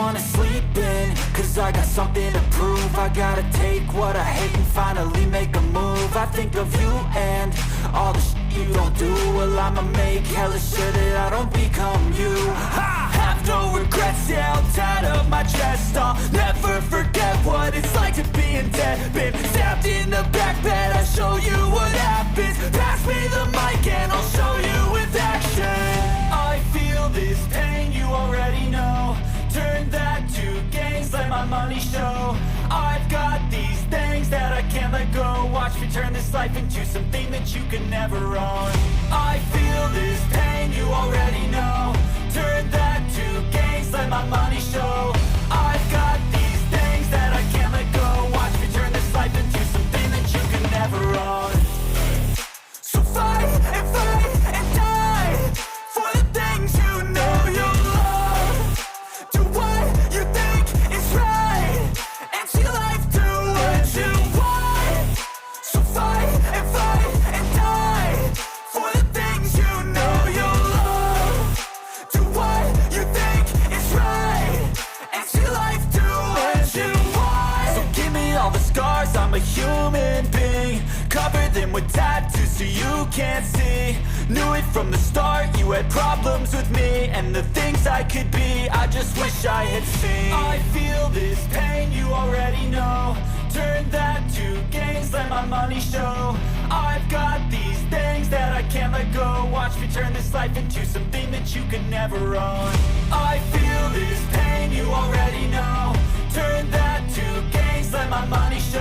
wanna sleep in, cause I got something to prove. I gotta take what I hate and finally make a move. I think of you and all the shit you don't do. Well, I'ma make hella sure that I don't become you. I have no regrets, yeah, I'll tie up my chest. I'll never forget what it's like to be in debt. Been stabbed in the back bed, I'll show you what happens. Pass me the mic and I'll show you with action. I feel this pain, you already know. Turn that to gains, let my money show. I've got these things that I can't let go. Watch me turn this life into something that you can never own. I feel this pain, you already know. Turn that to gains, let my money show. I've got these things that I can't let go. Watch me turn this life into something that you can never own. So fight and die for the things you know you love. Do what you think is right and see life do what you want. So fight and die for the things you know you love. Do what you think is right and see life do what you want. So give me all the scars, I'm a human being. Cover them with tattoos so you can't see. Knew it from the start, you had problems with me and the things I could be, I just wish I had seen. I feel this pain, you already know. Turn that to gains, let my money show. I've got these things that I can't let go. Watch me turn this life into something that you can never own. I feel this pain, you already know. Turn that to gains, let my money show.